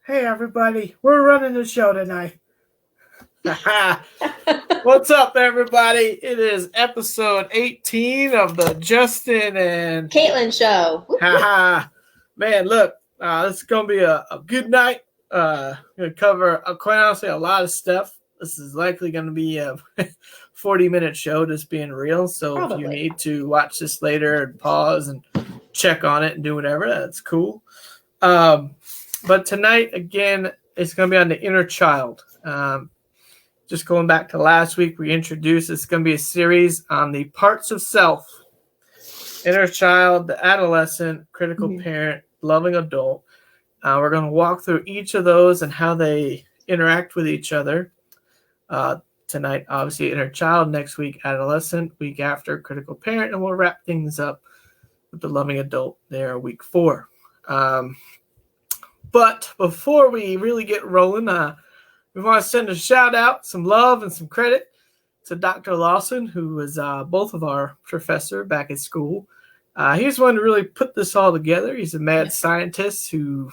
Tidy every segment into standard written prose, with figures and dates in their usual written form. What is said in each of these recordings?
Hey everybody, we're running the show tonight. What's up, everybody? It is episode 18 of the Justin and Caitlin show. Man, look, this is gonna be a good night. Gonna cover, quite honestly, a lot of stuff. This is likely gonna be a 40-minute show, just being real. So Probably. If you need to watch this later and pause and check on it and do whatever, that's cool. But tonight, again, it's going to be on the inner child. Just going back to last week, we introduced it's going to be a series on the parts of self: inner child, the adolescent, critical parent, loving adult. We're going to walk through each of those and how they interact with each other. Tonight, obviously, inner child. Next week, adolescent. Week after, critical parent. And we'll wrap things up with the loving adult there, week 4. But before we really get rolling, we want to send a shout out, some love, and some credit to Dr. Lawson, who was both of our professor back at school. He's one to really put this all together. He's a mad scientist who,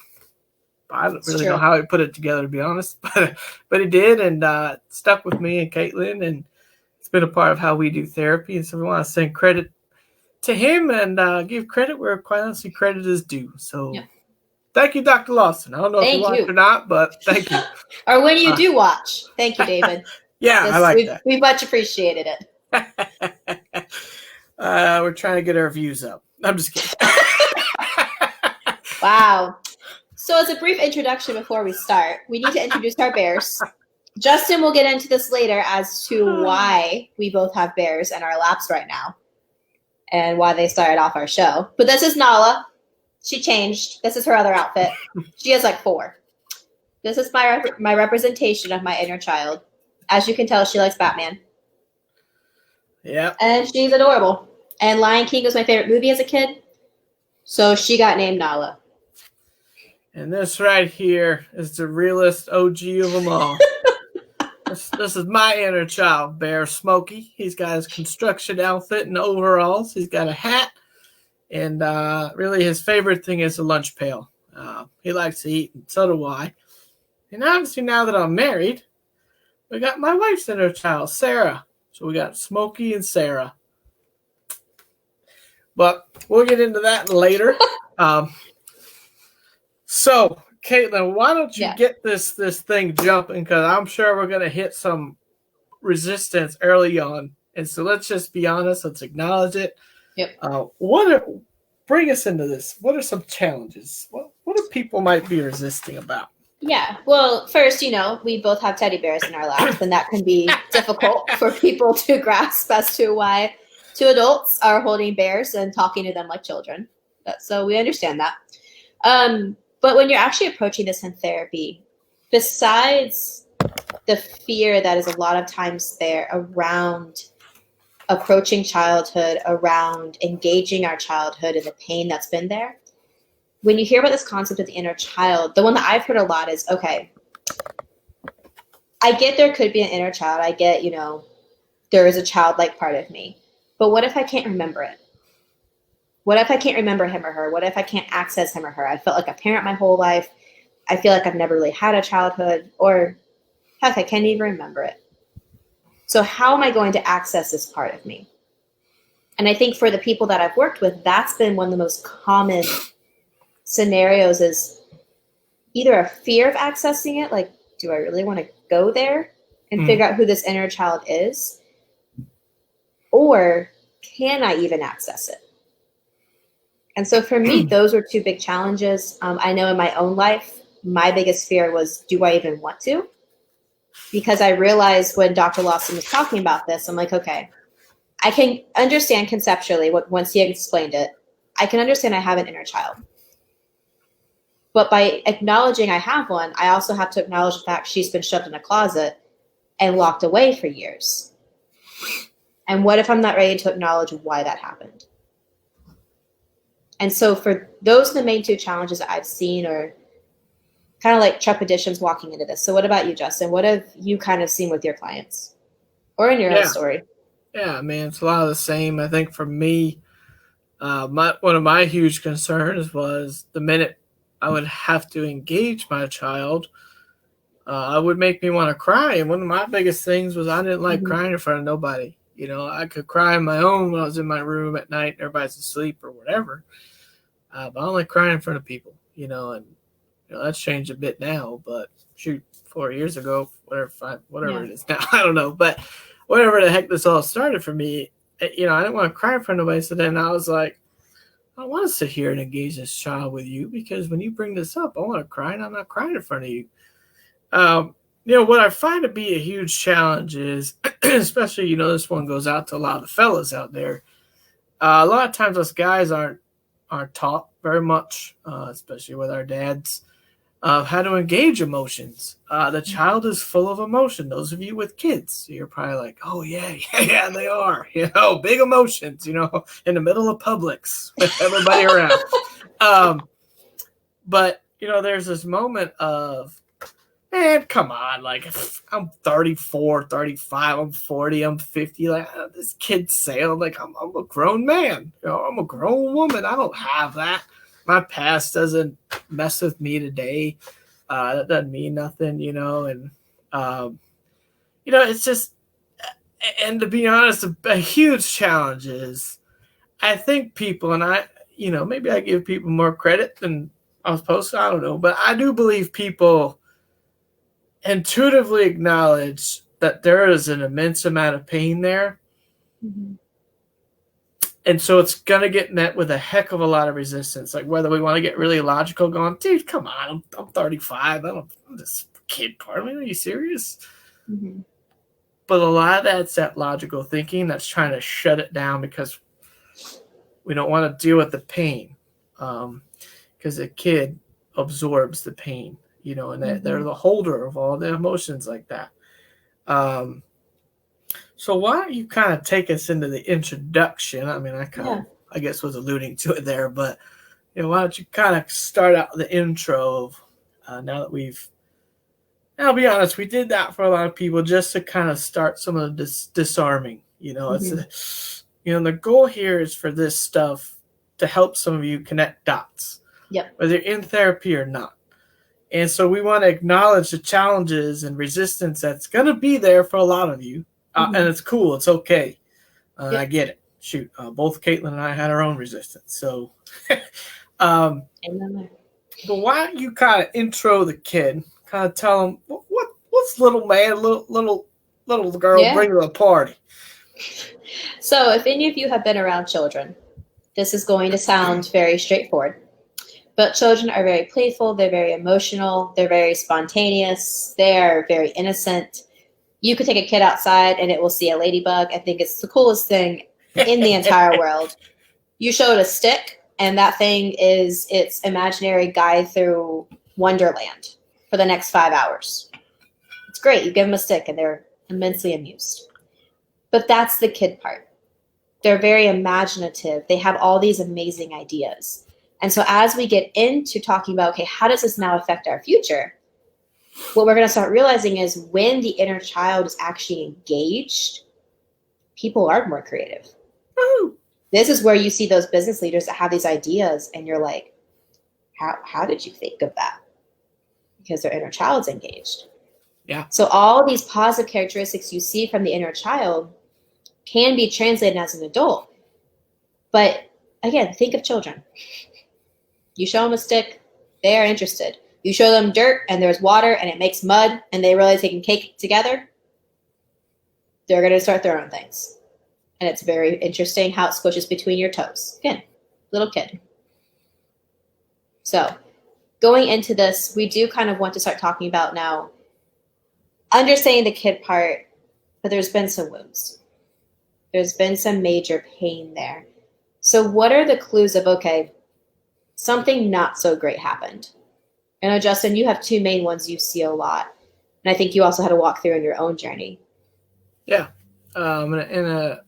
I don't really know how he put it together, to be honest, but he did, and stuck with me and Caitlin, and it's been a part of how we do therapy. And so we want to send credit to him and give credit where, quite honestly, credit is due. So. Yeah. Thank you, Dr. Lawson. I don't know if you watched or not, but thank you. Or when you do watch. Thank you, David. I like that. We much appreciated it. We're trying to get our views up. I'm just kidding. Wow. So as a brief introduction before we start, we need to introduce our bears. Justin will get into this later as to why we both have bears in our laps right now and why they started off our show. But this is Nala. She changed. This is her other outfit. She has like 4. This is my representation of my inner child. As you can tell, she likes Batman. Yeah. And she's adorable. And Lion King was my favorite movie as a kid. So she got named Nala. And this right here is the realest OG of them all. This is my inner child, Bear Smokey. He's got his construction outfit and overalls. He's got a hat. And really his favorite thing is a lunch pail. He likes to eat, and so do I. And obviously now that I'm married, we got my wife's inner child, Sarah. So we got Smokey and Sarah. But we'll get into that later. So, Caitlin, why don't you get this thing jumping? Because I'm sure we're going to hit some resistance early on. And so let's just be honest. Let's acknowledge it. Yep. Bring us into this. What are some challenges? What do people might be resisting about? Yeah. Well, first, we both have teddy bears in our laps, and that can be difficult for people to grasp as to why 2 adults are holding bears and talking to them like children. So we understand that. But when you're actually approaching this in therapy, besides the fear that is a lot of times there around approaching childhood, around engaging our childhood and the pain that's been there. When you hear about this concept of the inner child, the one that I've heard a lot is, okay, I get there could be an inner child. I get, there is a childlike part of me. But what if I can't remember it? What if I can't remember him or her? What if I can't access him or her? I felt like a parent my whole life. I feel like I've never really had a childhood, or heck, I can't even remember it. So how am I going to access this part of me? And I think for the people that I've worked with, that's been one of the most common scenarios is either a fear of accessing it, like, do I really want to go there and figure out who this inner child is? Or can I even access it? And so for me, those were 2 big challenges. I know in my own life, my biggest fear was, do I even want to? Because I realized when Dr. Lawson was talking about this, I'm like, okay, I can understand conceptually once he explained it, I can understand I have an inner child. But by acknowledging I have one, I also have to acknowledge the fact she's been shoved in a closet and locked away for years. And what if I'm not ready to acknowledge why that happened? And so for those are the main 2 challenges that I've seen, or kind of like trepidations walking into this. So what about you, Justin? What have you kind of seen with your clients or in your own story? Yeah, man, it's a lot of the same. I think for me, one of my huge concerns was the minute I would have to engage my child, it would make me want to cry. And one of my biggest things was I didn't like crying in front of nobody. You know, I could cry on my own when I was in my room at night, everybody's asleep or whatever. But I don't like crying in front of people, you know, and that's changed a bit now. But shoot, 4 years ago, whatever it is now, I don't know. But whatever the heck this all started for me, I didn't want to cry in front of nobody. So then I was like, I don't want to sit here and engage this child with you because when you bring this up, I want to cry and I'm not crying in front of you. What I find to be a huge challenge is, especially, this one goes out to a lot of the fellas out there. A lot of times us guys aren't taught very much, especially with our dads, of how to engage emotions. The child is full of emotion. Those of you with kids, you're probably like, oh yeah, they are, big emotions, in the middle of Publix with everybody around. But there's this moment of, man, come on, like I'm 34, 35, I'm 40, I'm 50, like this kid sailed, like I'm a grown man, I'm a grown woman. I don't have that. My past doesn't mess with me today. That doesn't mean nothing, and it's just, and to be honest, a huge challenge is, I think people, and I, maybe I give people more credit than I was supposed to, I don't know, but I do believe people intuitively acknowledge that there is an immense amount of pain there. Mm-hmm. And so it's going to get met with a heck of a lot of resistance. Like whether we want to get really logical going, dude, come on, I'm 35. I'm this kid part of me. Are you serious? Mm-hmm. But a lot of that's that logical thinking that's trying to shut it down because we don't want to deal with the pain. Because a kid absorbs the pain, and they're the holder of all the emotions like that. So why don't you kind of take us into the introduction? I mean, I guess was alluding to it there, but why don't you kind of start out the intro of now that I'll be honest, we did that for a lot of people just to kind of start some of the disarming. It's the goal here is for this stuff to help some of you connect dots, whether you're in therapy or not. And so we want to acknowledge the challenges and resistance that's going to be there for a lot of you. And it's cool. It's okay. I get it. Shoot. Both Caitlin and I had our own resistance. So, but why don't you kind of intro the kid, kind of tell him what's little man, little girl bring to the party. So if any of you have been around children, this is going to sound very straightforward. But children are very playful. They're very emotional. They're very spontaneous. They are very innocent. You could take a kid outside and it will see a ladybug. I think it's the coolest thing in the entire world. You show it a stick and that thing is its imaginary guide through Wonderland for the next 5 hours. It's great. You give them a stick and they're immensely amused. But that's the kid part. They're very imaginative. They have all these amazing ideas. And so as we get into talking about, okay, how does this now affect our future? What we're going to start realizing is when the inner child is actually engaged, people are more creative. Woo! This is where you see those business leaders that have these ideas and you're like, how did you think of that? Because their inner child's engaged. Yeah. So all these positive characteristics you see from the inner child can be translated as an adult. But again, think of children. You show them a stick, they are interested. You show them dirt and there's water and it makes mud and they realize they can cake together, they're going to start throwing things. And it's very interesting how it squishes between your toes. Again, little kid. So going into this, we do kind of want to start talking about now understanding the kid part, but there's been some wounds. There's been some major pain there. So what are the clues of, okay, something not so great happened? I know, Justin, you have two main ones you see a lot. And I think you also had to walk through in your own journey. Yeah. And a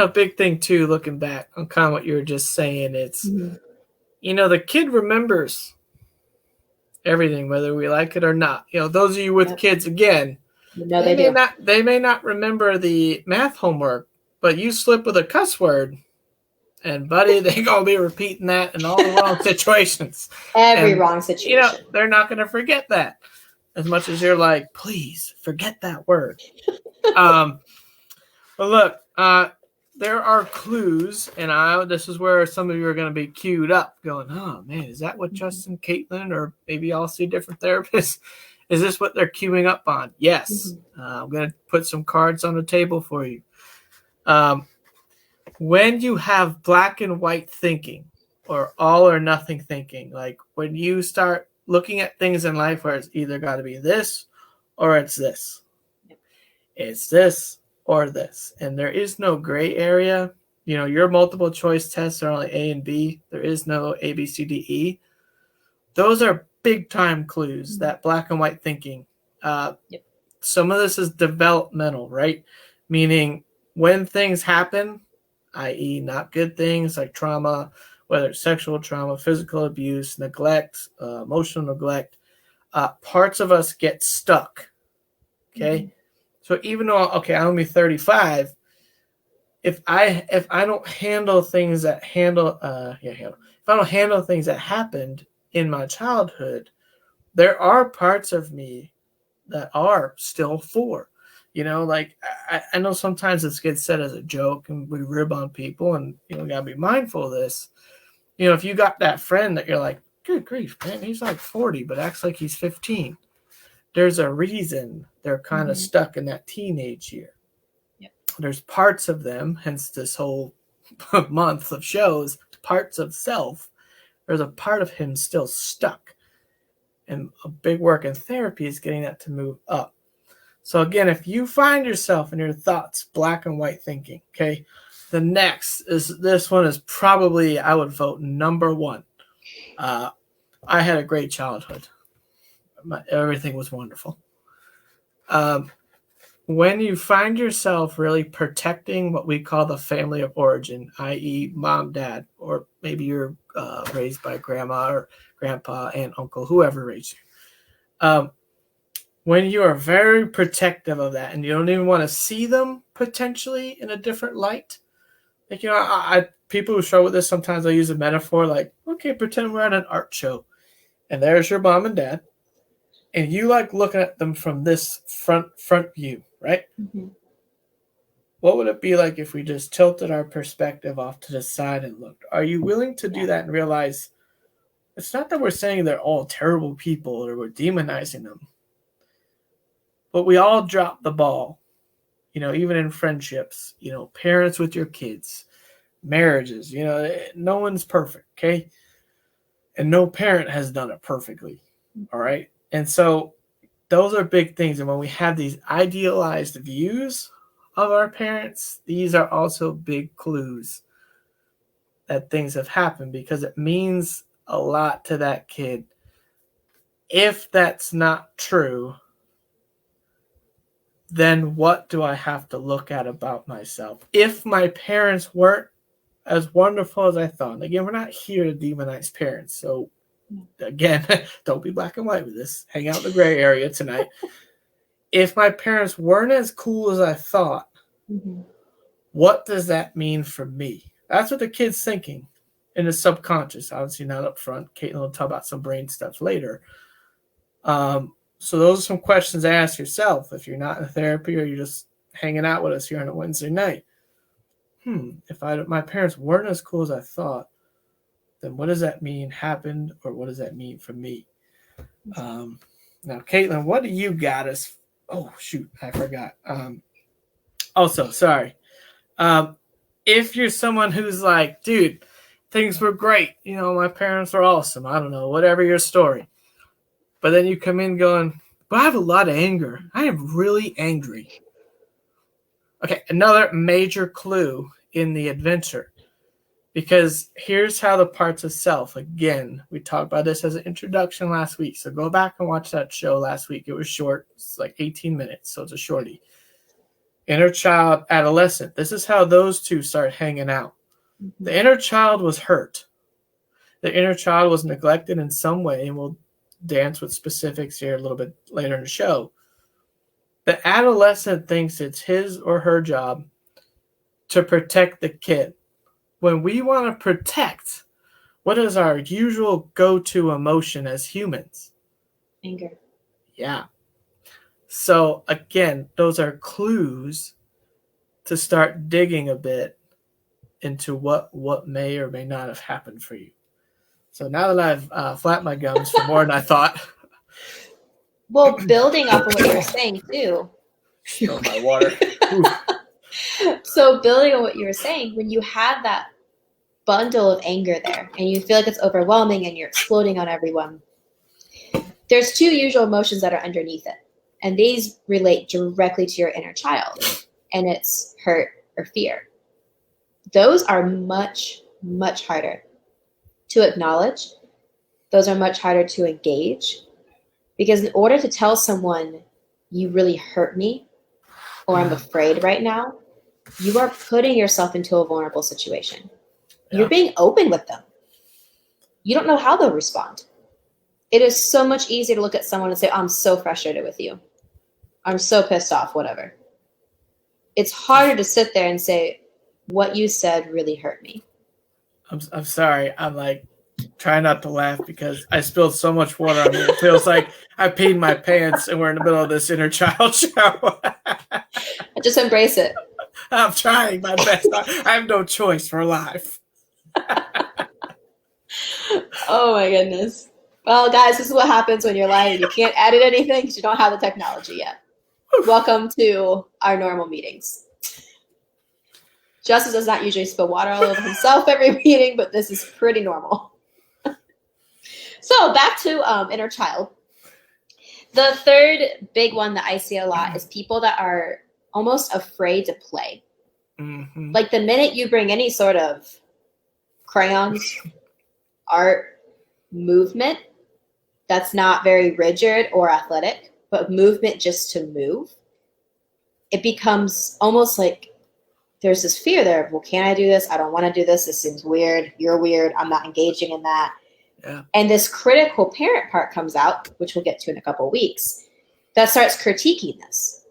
big thing, too, looking back on kind of what you were just saying, it's, the kid remembers everything, whether we like it or not. Those of you with kids, again, they may not remember the math homework, but you slip with a cuss word, And buddy, they're gonna be repeating that in all the wrong situations. Every And, wrong situation. they're not gonna forget that. As much as you're like, please forget that word. But look, there are clues, and this is where some of you are going to be queued up, going, "Oh man, is that what Justin, Caitlin, or maybe I'll see different therapists? Is this what they're queuing up on?" Yes, I'm going to put some cards on the table for you. When you have black and white thinking, or all or nothing thinking, like when you start looking at things in life where it's either got to be this or it's this. It's this or this. And there is no gray area. Your multiple choice tests are only A and B. There is no A, B, C, D, E. Those are big time clues, that black and white thinking. Some of this is developmental, right? Meaning when things happen, i.e. not good things like trauma, whether it's sexual trauma, physical abuse, neglect, emotional neglect, parts of us get stuck. Okay. So even though, I'm only 35, if I don't handle things that if I don't handle things that happened in my childhood, there are parts of me that are still 4. Like I know sometimes this gets said as a joke and we rib on people, and gotta be mindful of this. If you got that friend that you're like, good grief, man, he's like 40 but acts like he's 15. There's a reason they're kind of stuck in that teenage year. Yep. There's parts of them, hence this whole month of shows, parts of self. There's a part of him still stuck. And a big work in therapy is getting that to move up. So again, if you find yourself in your thoughts, black and white thinking, okay, the next is, this one is probably, I would vote number 1. I had a great childhood. Everything was wonderful. When you find yourself really protecting what we call the family of origin, i.e. mom, dad, or maybe you're raised by grandma or grandpa, aunt, uncle, whoever raised you. When you are very protective of that and you don't even want to see them potentially in a different light, like, people who struggle with this, sometimes I use a metaphor like, okay, pretend we're at an art show and there's your mom and dad. And you like looking at them from this front view, right? Mm-hmm. What would it be like if we just tilted our perspective off to the side and looked? Are you willing to do that and realize it's not that we're saying they're all terrible people or we're demonizing them, but we all drop the ball, even in friendships, parents with your kids, marriages, no one's perfect, okay? And no parent has done it perfectly, all right? And so those are big things. And when we have these idealized views of our parents, these are also big clues that things have happened, because it means a lot to that kid. If that's not true, then what do I have to look at about myself? If my parents weren't as wonderful as I thought, and again, we're not here to demonize parents, so again, don't be black and white with this. Hang out in the gray area tonight. If my parents weren't as cool as I thought, what does that mean for me? That's what the kid's thinking in the subconscious. Obviously not up front. Caitlin will talk about some brain stuff later. So those are some questions to ask yourself if you're not in therapy or you're just hanging out with us here on a Wednesday night. If my parents weren't as cool as I thought, then what does that mean happened, or what does that mean for me? Now, Caitlin, what do you got us? Oh, shoot, I forgot. Also, sorry. If you're someone who's like, dude, things were great. My parents are awesome. I don't know, whatever your story. But then you come in going, but I have a lot of anger. I am really angry. Okay, another major clue in the adventure. Because here's how the parts of self, again, we talked about this as an introduction last week. So go back and watch that show last week. It was short. It's like 18 minutes, so it's a shorty. Inner child, adolescent. This is how those two start hanging out. The inner child was hurt. The inner child was neglected in some way, and we'll dance with specifics here a little bit later in the show. The adolescent thinks it's his or her job to protect the kid. when we want to protect, what is our usual go-to emotion as humans? Anger. Yeah. So again, those are clues to start digging a bit into what may or may not have happened for you. So now that I've flapped my gums for more than I thought. Well, building off of what you were saying too. Spill my water. So building on what you were saying, when you have that bundle of anger there and you feel like it's overwhelming and you're exploding on everyone, there's two usual emotions that are underneath it. And these relate directly to your inner child. And it's hurt or fear. Those are much, much harder to acknowledge. Those are much harder to engage. Because in order to tell someone you really hurt me or I'm afraid right now, you are putting yourself into a vulnerable situation. Yeah. You're being open with them. You don't know how they'll respond. It is so much easier to look at someone and say, I'm so frustrated with you. I'm so pissed off, whatever. It's harder to sit there and say, what you said really hurt me. I'm sorry. I'm like trying not to laugh because I spilled so much water on me. It feels like I peed my pants and we're in the middle of this inner child show. Just embrace it. I'm trying my best. I have no choice for life. Oh my goodness. Well, guys, this is what happens when you're live. You can't edit anything because you don't have the technology yet. Welcome to our normal meetings. Justice does not usually spill water all over himself every meeting, but this is pretty normal. So back to inner child. The third big one that I see a lot is people that are almost afraid to play. Mm-hmm. Like the minute you bring any sort of crayons, art, movement that's not very rigid or athletic, but movement just to move, it becomes almost like there's this fear there of, well, can I do this? I don't want to do this. This seems weird. You're weird. I'm not engaging in that. Yeah. And this critical parent part comes out, which we'll get to in a couple of weeks, that starts critiquing this.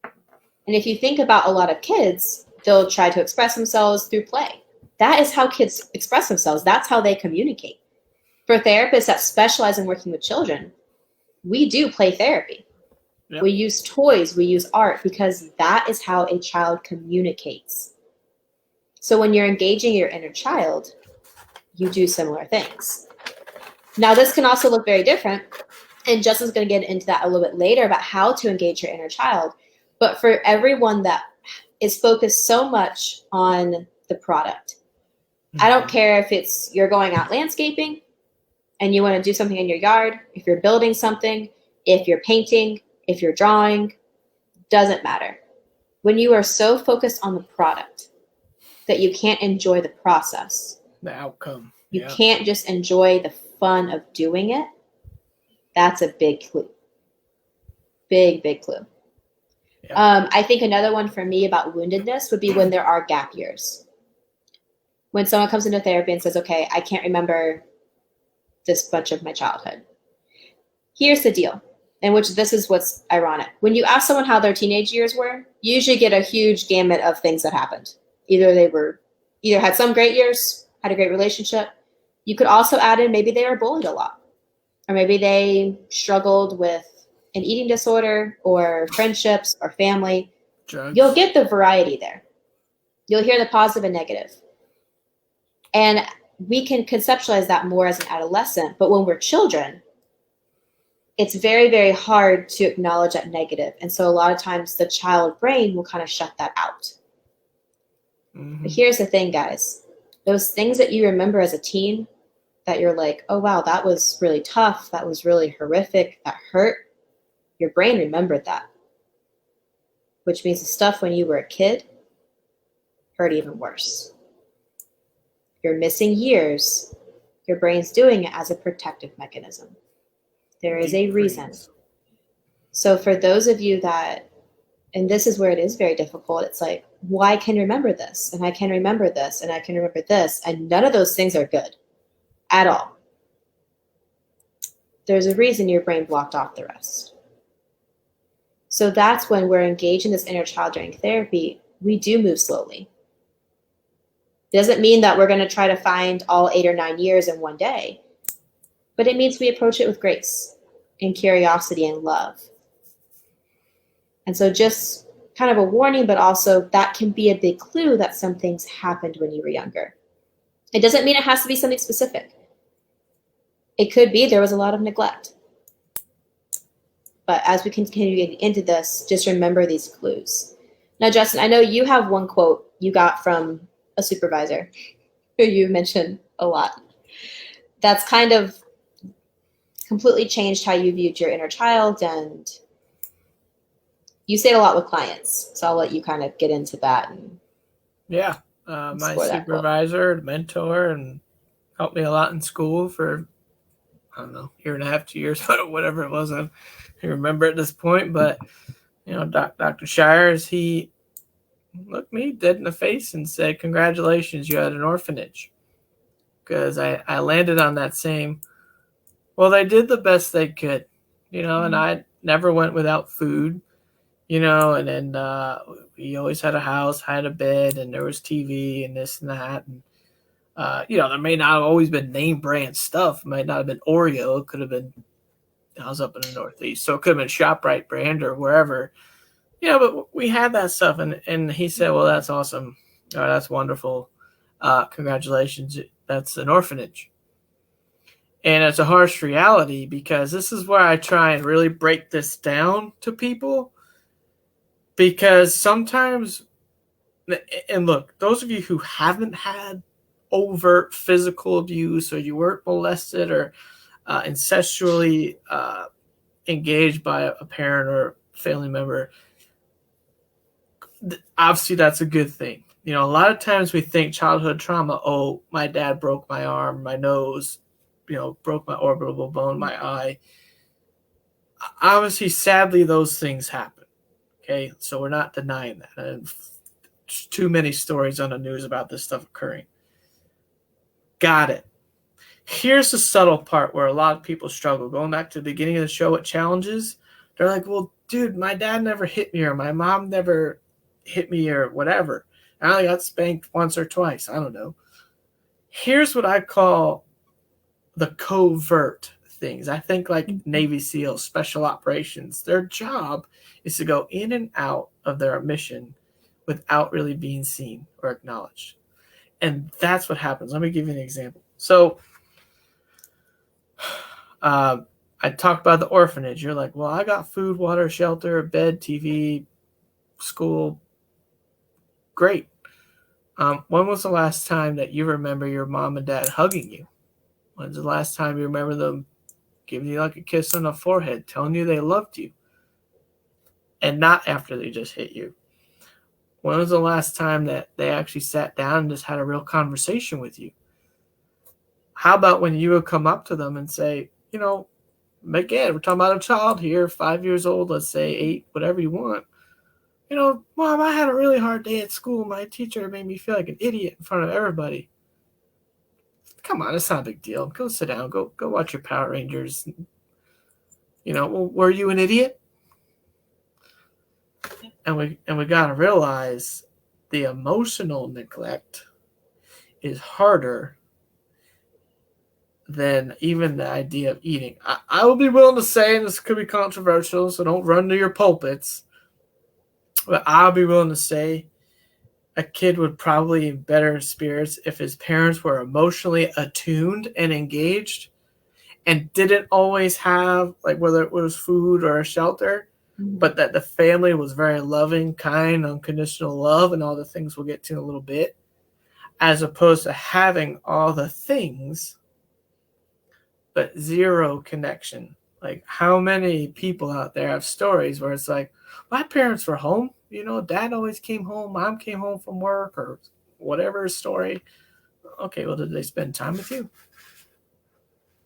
And if you think about a lot of kids, they'll try to express themselves through play. That is how kids express themselves. That's how they communicate. For therapists that specialize in working with children, we do play therapy. Yep. We use toys, we use art, because that is how a child communicates. So when you're engaging your inner child, you do similar things. Now, this can also look very different, and Justin's going to get into that a little bit later about how to engage your inner child. But for everyone that is focused so much on the product, I don't care if it's you're going out landscaping and you want to do something in your yard, if you're building something, if you're painting, if you're drawing, doesn't matter. When you are so focused on the product that you can't enjoy the process, the outcome, you can't just enjoy the fun of doing it, that's a big clue. Big, big clue. Yeah. I think another one for me about woundedness would be when there are gap years. When someone comes into therapy and says, okay, I can't remember this much of my childhood. Here's the deal, in which this is what's ironic. When you ask someone how their teenage years were, you usually get a huge gamut of things that happened. Either had some great years, had a great relationship. You could also add in maybe they were bullied a lot. Or maybe they struggled with an eating disorder or friendships or family. Drugs. You'll get the variety there. You'll hear the positive and negative. And we can conceptualize that more as an adolescent. But when we're children, it's very, very hard to acknowledge that negative. And so a lot of times the child brain will kind of shut that out. Mm-hmm. But here's the thing, guys. Those things that you remember as a teen that you're like, oh, wow, that was really tough. That was really horrific. That hurt. Your brain remembered that. Which means the stuff when you were a kid hurt even worse. You're missing years. Your brain's doing it as a protective mechanism. There is a reason. So for those of you that, and this is where it is very difficult, it's like, well, I can remember this, and I can remember this, and I can remember this, and none of those things are good at all. There's a reason your brain blocked off the rest. So that's when we're engaged in this inner child during therapy, we do move slowly. It doesn't mean that we're going to try to find all 8 or 9 years in one day, but it means we approach it with grace and curiosity and love. And so just kind of a warning, but also that can be a big clue that some things happened when you were younger. It doesn't mean it has to be something specific. It could be there was a lot of neglect. But as we continue getting into this, just remember these clues. Now, Justin, I know you have one quote you got from a supervisor who you mentioned a lot. That's kind of completely changed how you viewed your inner child, and you say it a lot with clients. So I'll let you kind of get into that. And yeah, my supervisor, mentor, and helped me a lot in school for, I don't know, year and a half, 2 years, whatever it was. I can't remember at this point, but Dr. Shires, he looked me dead in the face and said, "Congratulations, you had an orphanage." Because I landed on that same, well, they did the best they could, and I never went without food, and then we always had a house, had a bed, and there was TV and this and that. And, there may not have always been name brand stuff. It might not have been Oreo. It could have been, I was up in the Northeast, so it could have been ShopRite brand or wherever. But we had that stuff. And he said, "Well, that's awesome. That's wonderful. Congratulations. That's an orphanage." And it's a harsh reality, because this is where I try and really break this down to people. Because sometimes, and look, those of you who haven't had overt physical abuse, or you weren't molested or incestually engaged by a parent or family member, obviously that's a good thing. A lot of times we think childhood trauma, oh, my dad broke my arm, my nose, broke my orbital bone, my eye. Obviously, sadly, those things happen. Okay, so we're not denying that. And too many stories on the news about this stuff occurring. Got it. Here's the subtle part where a lot of people struggle. Going back to the beginning of the show with challenges, they're like, "Well, dude, my dad never hit me, or my mom never hit me, or whatever. I only got spanked once or twice. I don't know." Here's what I call the covert things. I think like Navy SEALs, special operations, their job is to go in and out of their mission without really being seen or acknowledged. And that's what happens. Let me give you an example. So I talked about the orphanage. You're like, "Well, I got food, water, shelter, bed, TV, school." Great. When was the last time that you remember your mom and dad hugging you? When's the last time you remember them giving you like a kiss on the forehead, telling you they loved you? And not after they just hit you. When was the last time that they actually sat down and just had a real conversation with you? How about when you would come up to them and say, again, we're talking about a child here, 5 years old, let's say 8, whatever you want. "Mom, I had a really hard day at school. My teacher made me feel like an idiot in front of everybody." Come on, it's not a big deal. Go sit down. Go watch your Power Rangers. Well, were you an idiot? And we gotta realize the emotional neglect is harder than even the idea of eating. I will be willing to say, and this could be controversial, so don't run to your pulpits, but I'll be willing to say a kid would probably be in better spirits if his parents were emotionally attuned and engaged and didn't always have, like, whether it was food or a shelter, but that the family was very loving, kind, unconditional love, and all the things we'll get to in a little bit, as opposed to having all the things but zero connection. Like, how many people out there have stories where it's like, "My parents were home, dad always came home, mom came home from work," or whatever story. Okay, well, did they spend time with you?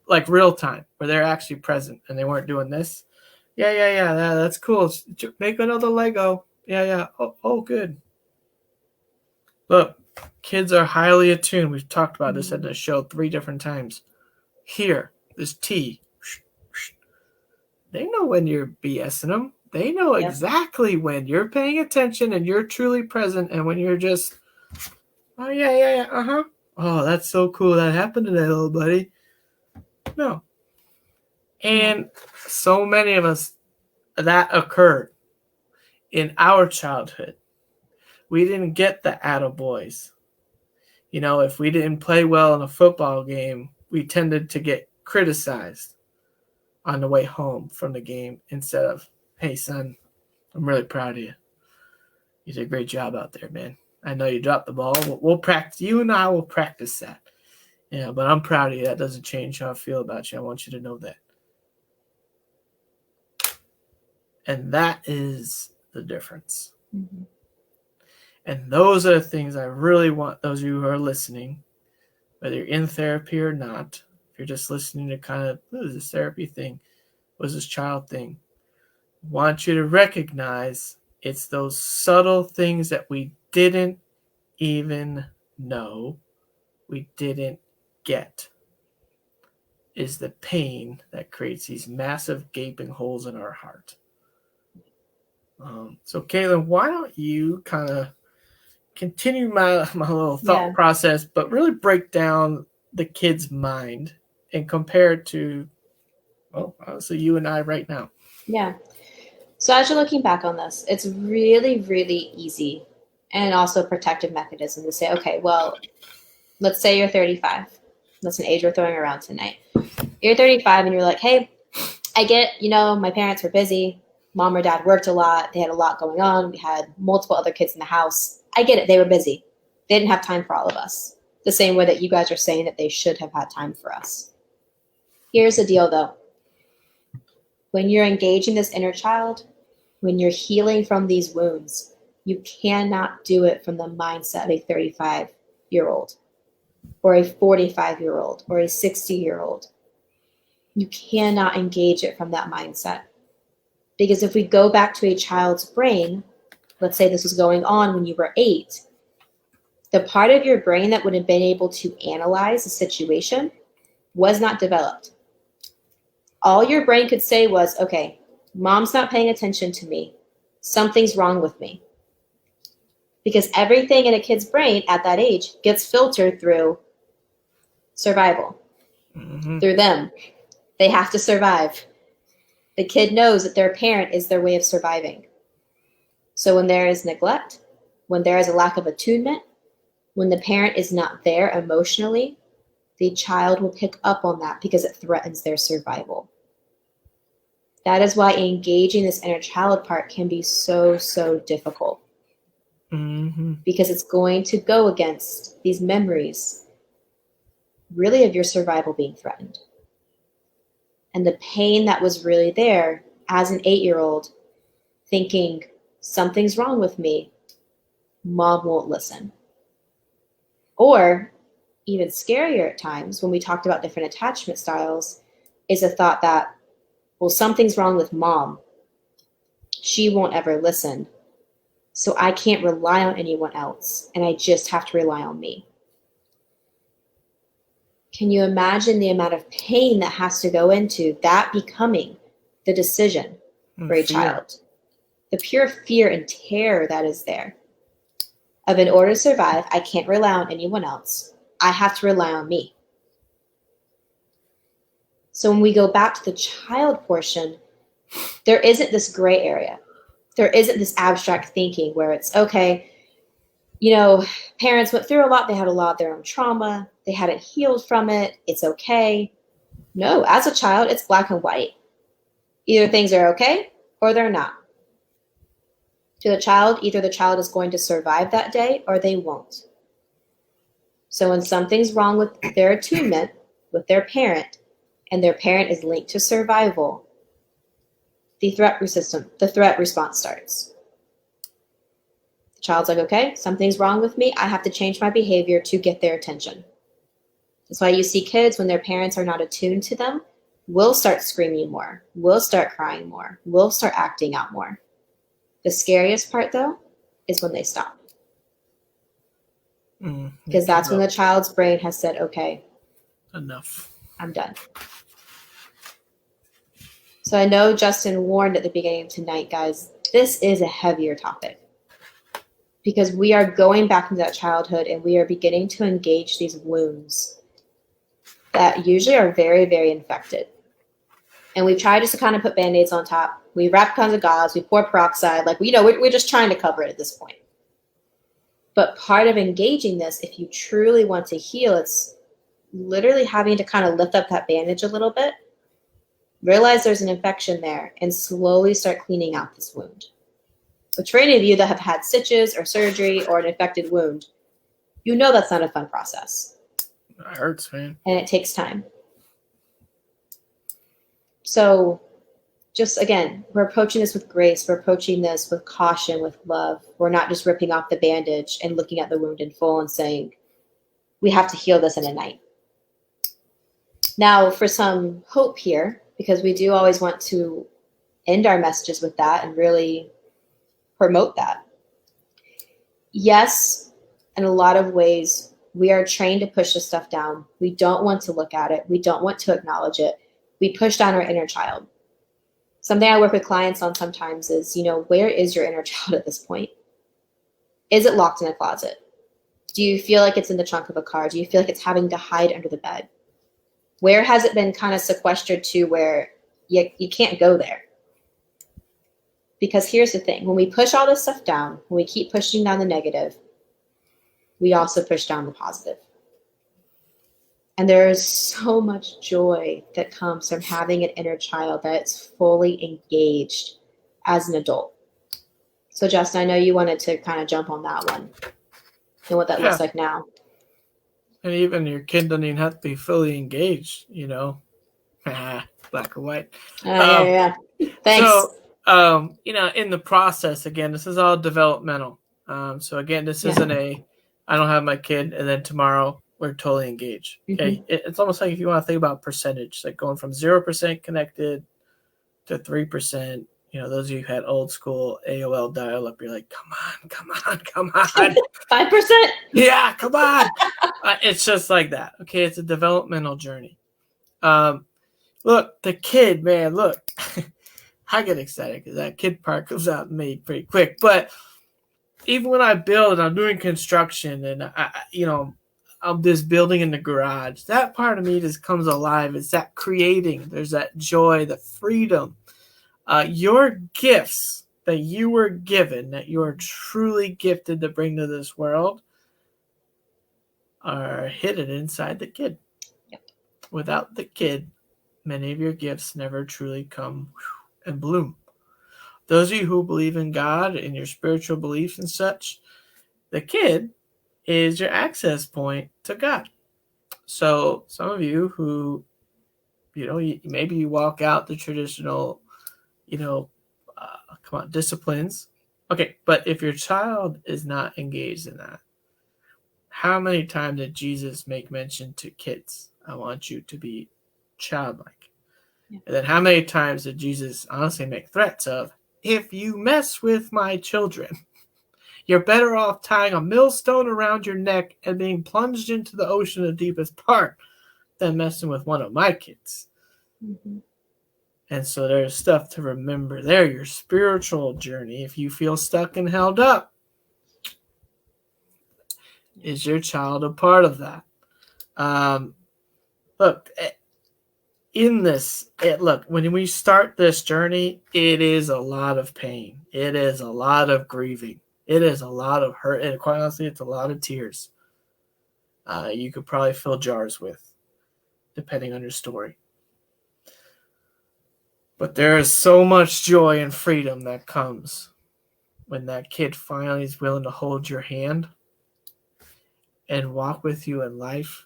Like real time, where they're actually present and they weren't doing this? Yeah, that's cool. Make another Lego. Yeah. Oh, good. Look, kids are highly attuned. We've talked about this at the show 3 different times. Here, this T. They know when you're BSing them. They know exactly when you're paying attention and you're truly present, and when you're just, Oh, yeah. Uh-huh. Oh, that's so cool. That happened to that little buddy. No. And so many of us, that occurred in our childhood. We didn't get the attaboys. If we didn't play well in a football game, we tended to get criticized on the way home from the game instead of, hey, son, I'm really proud of you. You did a great job out there, man. I know you dropped the ball. We'll practice. You and I will practice that. Yeah, but I'm proud of you. That doesn't change how I feel about you. I want you to know that. And that is the difference. Mm-hmm. And those are the things I really want those of you who are listening, whether you're in therapy or not, if you're just listening to kind of, what is this therapy thing? What is this child thing? I want you to recognize it's those subtle things that we didn't even know, we didn't get, is the pain that creates these massive gaping holes in our heart. So, Caitlin, why don't you kind of continue my little thought process, but really break down the kid's mind and compare it to, well, obviously you and I right now. Yeah. So as you're looking back on this, it's really, really easy and also a protective mechanism to say, okay, well, let's say you're 35. That's an age we're throwing around tonight. You're 35 and you're like, hey, I get, my parents were busy. Mom or dad worked a lot. They had a lot going on. We had multiple other kids in the house. I get it. They were busy. They didn't have time for all of us. The same way that you guys are saying that they should have had time for us. Here's the deal, though. When you're engaging this inner child, when you're healing from these wounds, you cannot do it from the mindset of a 35-year-old or a 45-year-old or a 60-year-old. You cannot engage it from that mindset. Because if we go back to a child's brain, let's say this was going on when you were 8, the part of your brain that would have been able to analyze the situation was not developed. All your brain could say was, okay, mom's not paying attention to me. Something's wrong with me. Because everything in a kid's brain at that age gets filtered through survival, through them. They have to survive. The kid knows that their parent is their way of surviving. So when there is neglect, when there is a lack of attunement, when the parent is not there emotionally, the child will pick up on that because it threatens their survival. That is why engaging this inner child part can be so, so difficult. Because it's going to go against these memories, really, of your survival being threatened. And the pain that was really there as an 8-year-old thinking, something's wrong with me, mom won't listen. Or even scarier at times, when we talked about different attachment styles, is a thought that, well, something's wrong with mom. She won't ever listen. So I can't rely on anyone else, and I just have to rely on me. Can you imagine the amount of pain that has to go into that becoming the decision for a child? The pure fear and terror that is there. Of in order to survive, I can't rely on anyone else. I have to rely on me. So when we go back to the child portion, there isn't this gray area. There isn't this abstract thinking where it's, okay, parents went through a lot. They had a lot of their own trauma. They hadn't healed from it. It's okay. No, as a child, it's black and white. Either things are okay or they're not. To the child, either the child is going to survive that day or they won't. So when something's wrong with their attunement with their parent, and their parent is linked to survival, the threat response starts. The child's like, okay, something's wrong with me. I have to change my behavior to get their attention. That's why you see kids, when their parents are not attuned to them, will start screaming more, will start crying more, will start acting out more. The scariest part, though, is when they stop. Because that's when the child's brain has said, okay, enough. I'm done. So I know Justin warned at the beginning of tonight, guys, this is a heavier topic. because we are going back into that childhood and we are beginning to engage these wounds that usually are very, very infected. And we've tried just to kind of put Band-Aids on top. We wrap kinds of gauze, we pour peroxide, like, we're just trying to cover it at this point. But part of engaging this, if you truly want to heal, it's literally having to kind of lift up that bandage a little bit, realize there's an infection there, and slowly start cleaning out this wound. Which for any of you that have had stitches or surgery or an infected wound, you know that's not a fun process. It hurts, man. And it takes time. So just, again, we're approaching this with grace. We're approaching this with caution, with love. We're not just ripping off the bandage and looking at the wound in full and saying, we have to heal this in a night. Now, for some hope here, because we do always want to end our messages with that and really promote that. Yes, in a lot of ways, we are trained to push this stuff down. We don't want to look at it. We don't want to acknowledge it. We push down our inner child. Something I work with clients on sometimes is, where is your inner child at this point? Is it locked in a closet? Do you feel like it's in the trunk of a car? Do you feel like it's having to hide under the bed? Where has it been kind of sequestered to where you can't go there? Because here's the thing. When we push all this stuff down, when we keep pushing down the negative, we also push down the positive. And there is so much joy that comes from having an inner child that's fully engaged as an adult. So, Justin, I know you wanted to kind of jump on that one and what that looks like now. And even your kid doesn't even have to be fully engaged, black or white. Yeah. Thanks. So, in the process, again, this is all developmental. So, again, this isn't I don't have my kid, and then tomorrow we're totally engaged. Okay, It's almost like if you want to think about percentage, like going from 0% connected to 3%. Those of you who had old school AOL dial-up, you're like, come on. 5%? Yeah, come on. It's just like that. Okay, it's a developmental journey. Look, the kid, man, look. I get excited because that kid part comes out and made pretty quick. But even when I build and I'm doing construction and I'm just building in the garage, that part of me just comes alive. It's that creating. There's that joy, the freedom. Your gifts that you were given, that you are truly gifted to bring to this world, are hidden inside the kid. Yep. Without the kid, many of your gifts never truly come and bloom. Those of you who believe in God and your spiritual beliefs and such, the kid is your access point to God. So some of you who, maybe you walk out the traditional, disciplines. Okay, but if your child is not engaged in that, how many times did Jesus make mention to kids? I want you to be childlike. Yeah. And then how many times did Jesus honestly make threats of, if you mess with my children, you're better off tying a millstone around your neck and being plunged into the ocean the deepest part than messing with one of my kids. Mm-hmm. And so there's stuff to remember there, your spiritual journey. If you feel stuck and held up, is your child a part of that? Look, when we start this journey, it is a lot of pain. It is a lot of grieving. It is a lot of hurt. And quite honestly, it's a lot of tears. You could probably fill jars with, depending on your story. But there is so much joy and freedom that comes when that kid finally is willing to hold your hand and walk with you in life.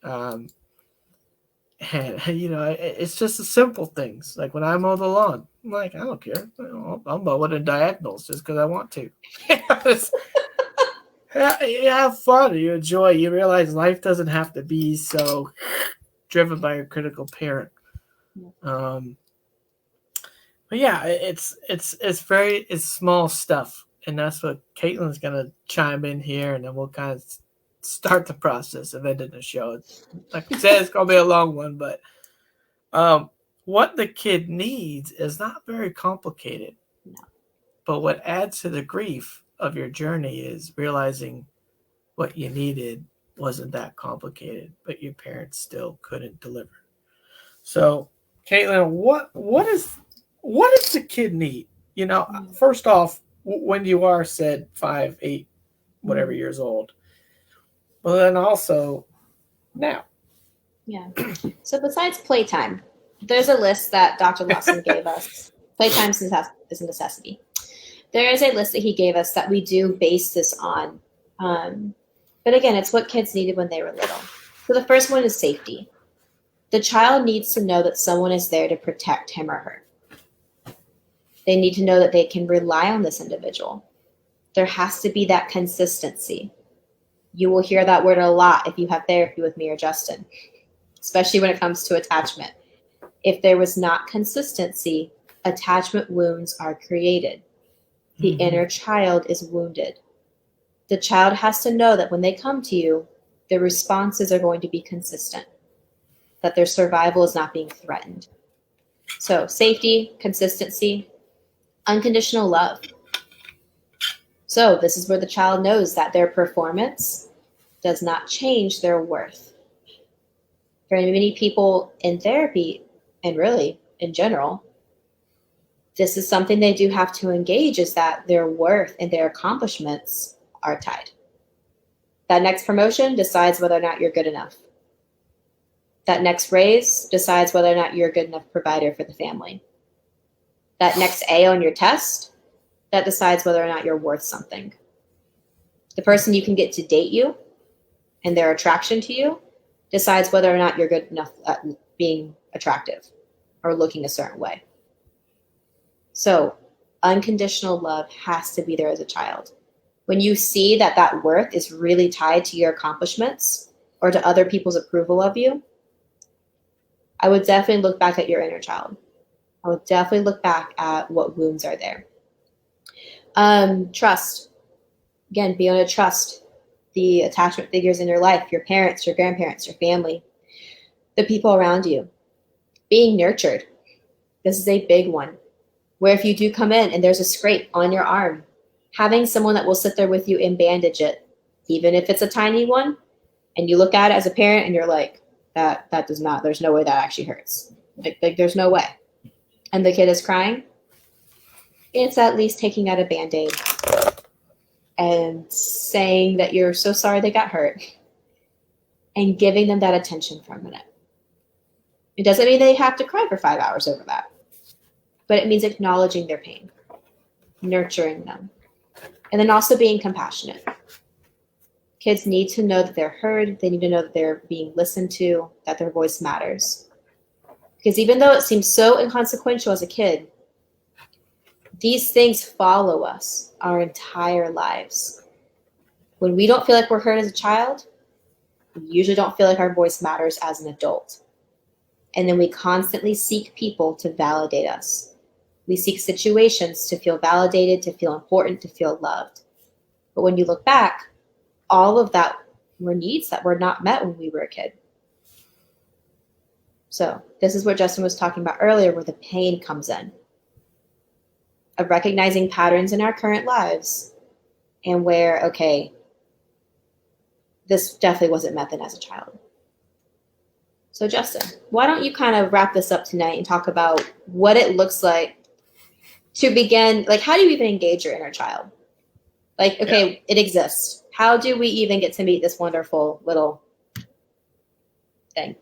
And, it's just the simple things. Like when I mow the lawn, I'm like, I don't care. I'll mow it in diagonals just because I want to. You have fun. You enjoy. You realize life doesn't have to be so driven by a critical parent. But yeah, it's small stuff, and that's what Caitlin's gonna chime in here, and then we'll kind of start the process of ending the show. Like we said, it's gonna be a long one, but what the kid needs is not very complicated. No. But what adds to the grief of your journey is realizing what you needed wasn't that complicated, but your parents still couldn't deliver. So, Caitlin, what does the kid need? You know, first off, when you are said 5, 8, whatever years old, but then also now. Yeah. So besides playtime, there's a list that Dr. Lawson gave us. Playtime is a necessity. There is a list that he gave us that we do base this on. But again, it's what kids needed when they were little. So the first one is safety. The child needs to know that someone is there to protect him or her. They need to know that they can rely on this individual. There has to be that consistency. You will hear that word a lot if you have therapy with me or Justin, especially when it comes to attachment. If there was not consistency, attachment wounds are created. The inner child is wounded. The child has to know that when they come to you, their responses are going to be consistent, that their survival is not being threatened. So safety, consistency, unconditional love. So this is where the child knows that their performance does not change their worth. For many people in therapy, and really in general, this is something they do have to engage, is that their worth and their accomplishments are tied. That next promotion decides whether or not you're good enough. That next raise decides whether or not you're a good enough provider for the family. That next A on your test, that decides whether or not you're worth something. The person you can get to date you and their attraction to you decides whether or not you're good enough at being attractive or looking a certain way. So unconditional love has to be there as a child. When you see that that worth is really tied to your accomplishments or to other people's approval of you, I would definitely look back at your inner child. I would definitely look back at what wounds are there. Trust. Again, be able to trust the attachment figures in your life, your parents, your grandparents, your family, the people around you. Being nurtured. This is a big one. Where if you do come in and there's a scrape on your arm, having someone that will sit there with you and bandage it, even if it's a tiny one, and you look at it as a parent and you're like, that does not, there's no way that actually hurts. Like there's no way. And the kid is crying, it's at least taking out a Band-Aid and saying that you're so sorry they got hurt and giving them that attention for a minute. It doesn't mean they have to cry for 5 hours over that, but it means acknowledging their pain, nurturing them, and then also being compassionate. Kids need to know that they're heard. They need to know that they're being listened to, that their voice matters. Because even though it seems so inconsequential as a kid, these things follow us our entire lives. When we don't feel like we're heard as a child, we usually don't feel like our voice matters as an adult. And then we constantly seek people to validate us. We seek situations to feel validated, to feel important, to feel loved. But when you look back, all of that were needs that were not met when we were a kid. So this is what Justin was talking about earlier, where the pain comes in. Of recognizing patterns in our current lives and where, okay, this definitely wasn't met then as a child. So Justin, why don't you kind of wrap this up tonight and talk about what it looks like to begin, like how do you even engage your inner child? Like, okay, It exists. How do we even get to meet this wonderful little thing?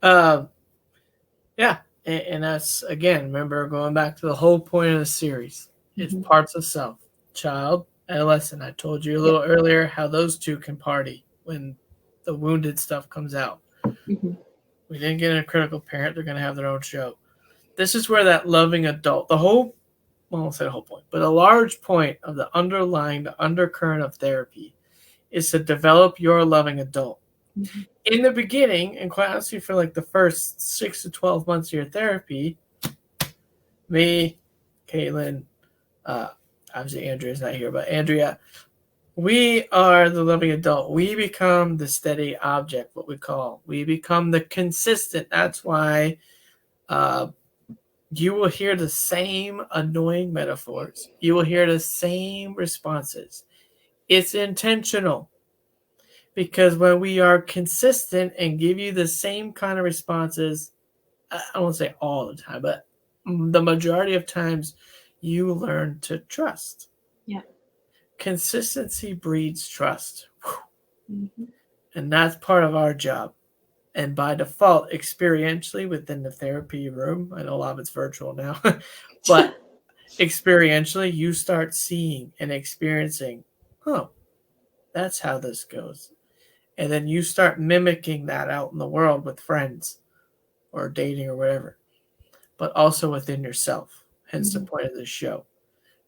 Yeah. And that's, again, remember going back to the whole point of the series. It's parts of self, child, adolescent. I told you a little earlier how those two can party when the wounded stuff comes out. We didn't get a critical parent. They're going to have their own show. This is where that loving adult, I won't say the whole point, but a large point of the undercurrent of therapy is to develop your loving adult. In the beginning, and quite honestly, for like the first 6 to 12 months of your therapy, me, Caitlin, obviously Andrea's not here, but Andrea, we are the loving adult. We become the steady object, what we call. We become the consistent. That's why you will hear the same annoying metaphors. You will hear the same responses. It's intentional because when we are consistent and give you the same kind of responses, I won't say all the time, but the majority of times, you learn to trust. Yeah. Consistency breeds trust. Mm-hmm. And that's part of our job. And by default, experientially within the therapy room, I know a lot of it's virtual now, but experientially, you start seeing and experiencing, oh, that's how this goes. And then you start mimicking that out in the world with friends or dating or whatever, but also within yourself. Hence the point of this show,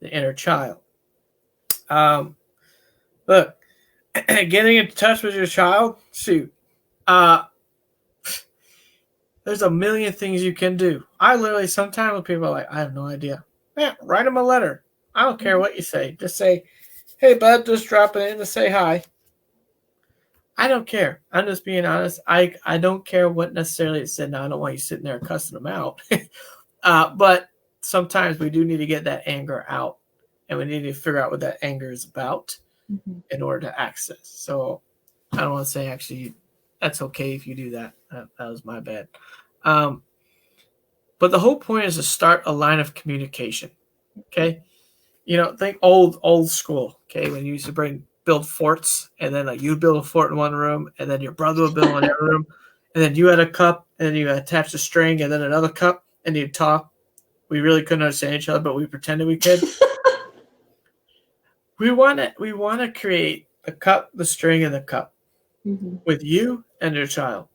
the inner child. Look, getting in touch with your child, shoot. There's a million things you can do. I literally, sometimes when people are like, I have no idea. Yeah, write them a letter. I don't care what you say. Just say, hey, bud, just dropping in to say hi. I don't care. I'm just being honest. I don't care what necessarily it said. Now, I don't want you sitting there cussing them out. But sometimes we do need to get that anger out. And we need to figure out what that anger is about in order to access. So I don't want to say, actually, that's okay if you do that. That was my bad. But the whole point is to start a line of communication. Okay. Think old school. Okay. When you used to build forts, and then like you build a fort in one room, and then your brother would build one in another room, and then you had a cup, and then you attached a string, and then another cup, and you'd talk. We really couldn't understand each other, but we pretended we could. We want to create the cup, the string, and the cup with you and your child.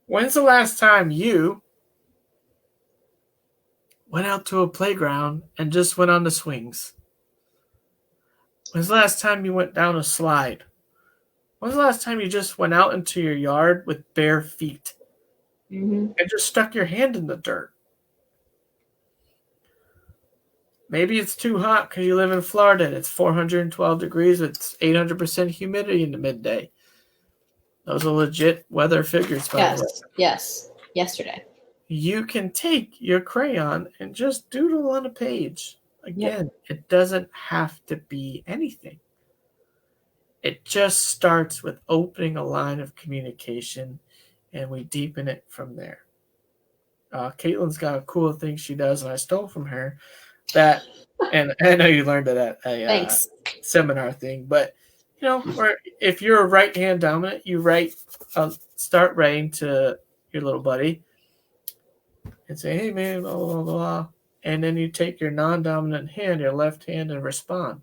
When's the last time you went out to a playground and just went on the swings? When's the last time you went down a slide? When's the last time you just went out into your yard with bare feet and just stuck your hand in the dirt? Maybe it's too hot because you live in Florida and it's 412 degrees with 800% humidity in the midday. Those are legit weather figures, by the way. Yes. Yesterday. You can take your crayon and just doodle on a page. Again, It doesn't have to be anything. It just starts with opening a line of communication, and we deepen it from there. Caitlin's got a cool thing she does, and I stole from her. That, and I know you learned it at a seminar thing, but where if you're a right hand dominant, you start writing to your little buddy and say, hey man, blah blah blah, and then you take your non-dominant hand, your left hand, and respond.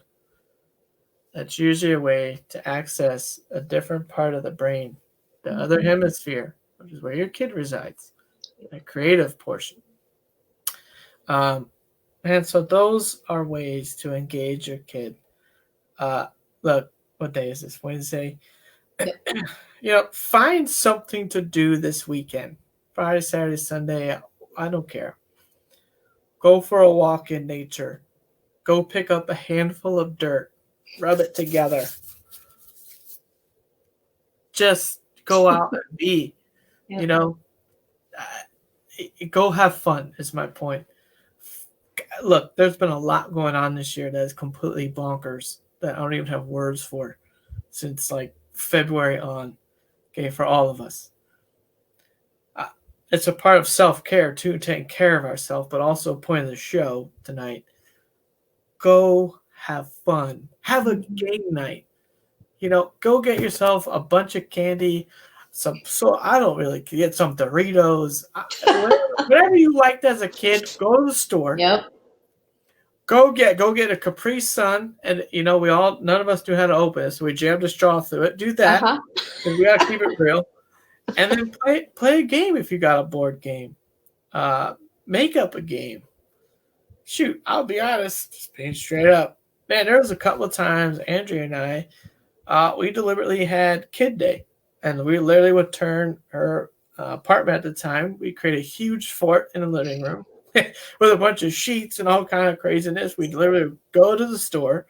That's usually a way to access a different part of the brain, the other hemisphere, which is where your kid resides, the creative portion. And so those are ways to engage your kid. Look, what day is this? Wednesday. Find something to do this weekend. Friday, Saturday, Sunday, I don't care. Go for a walk in nature. Go pick up a handful of dirt. Rub it together. Just go out and be. Go have fun is my point. Look, there's been a lot going on this year that is completely bonkers that I don't even have words for since like February on, okay, for all of us. It's a part of self-care too, taking care of ourselves, but also a point of the show tonight. Go have fun. Have a game night. Go get yourself a bunch of candy. So I don't really get some Doritos. Whatever you liked as a kid, go to the store. Yep. Go get a Capri Sun, and none of us knew how to open it, so we jammed a straw through it. Do that. We gotta keep it real. And then play a game if you got a board game. Make up a game. Shoot, I'll be honest, just being straight up. Man, there was a couple of times Andrea and I, we deliberately had Kid Day. And we literally would turn her apartment at the time. We create a huge fort in the living room with a bunch of sheets and all kind of craziness. We'd literally go to the store,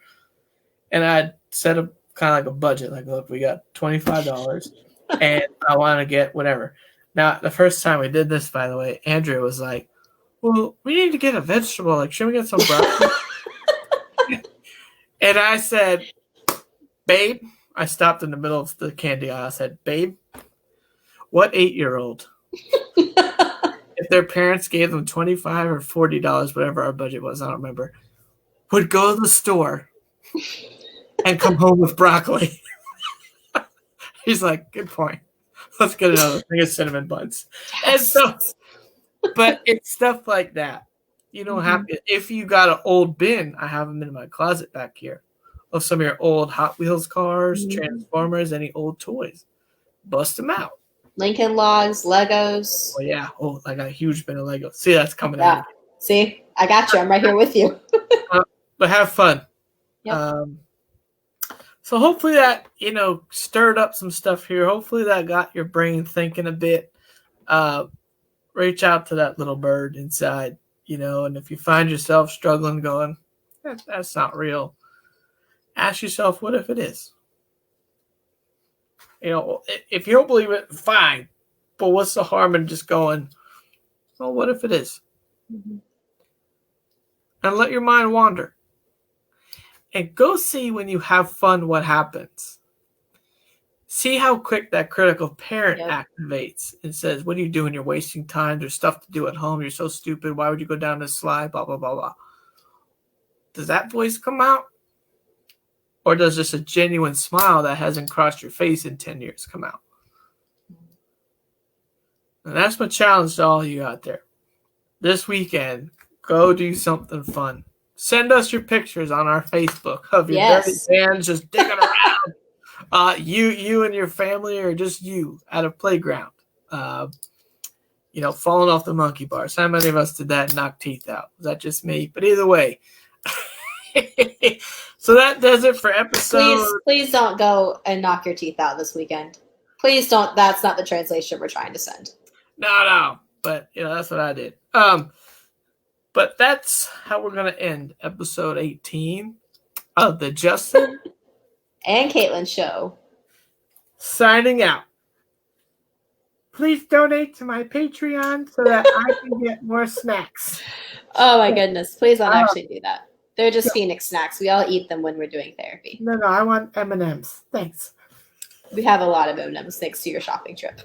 and I'd set up kind of like a budget. Like, look, we got $25, and I want to get whatever. Now, the first time we did this, by the way, Andrea was like, well, we need to get a vegetable. Like, should we get some broccoli? And I said, babe, I stopped in the middle of the candy aisle. I said, babe, what 8-year-old, if their parents gave them $25 or $40, whatever our budget was, I don't remember, would go to the store and come home with broccoli? He's like, good point. Let's get another thing of cinnamon buns. And so, but it's stuff like that. You don't have, if you got an old bin, I have them in my closet back here, of some of your old Hot Wheels cars, Transformers, any old toys. Bust them out. Lincoln Logs, Legos. Oh, yeah. Oh, I got a huge bin of Legos. See, that's coming out. See, I got you. I'm right here with you. But have fun. Yep. So hopefully that, stirred up some stuff here. Hopefully that got your brain thinking a bit. Reach out to that little bird inside, and if you find yourself struggling going, that's not real, ask yourself, what if it is? If you don't believe it, fine. But what's the harm in just going, well, what if it is? And let your mind wander. And go see when you have fun what happens. See how quick that critical parent activates and says, what are you doing? You're wasting time. There's stuff to do at home. You're so stupid. Why would you go down this slide? Blah, blah, blah, blah. Does that voice come out? Or does just a genuine smile that hasn't crossed your face in 10 years come out? And that's my challenge to all you out there. This weekend, go do something fun. Send us your pictures on our Facebook of your dirty hands just digging around. You and your family, or just you at a playground. Falling off the monkey bars. How many of us did that and knock teeth out? Was that just me? But either way. So that does it for episode. Please don't go and knock your teeth out this weekend. Please don't. That's not the translation we're trying to send. No. But that's what I did. But that's how we're going to end episode 18 of the Justin and Caitlin show. Signing out. Please donate to my Patreon so that I can get more snacks. Oh my goodness. Please don't actually do that. They're just Phoenix snacks. We all eat them when we're doing therapy. No, I want M&Ms. Thanks. We have a lot of M&Ms thanks to your shopping trip.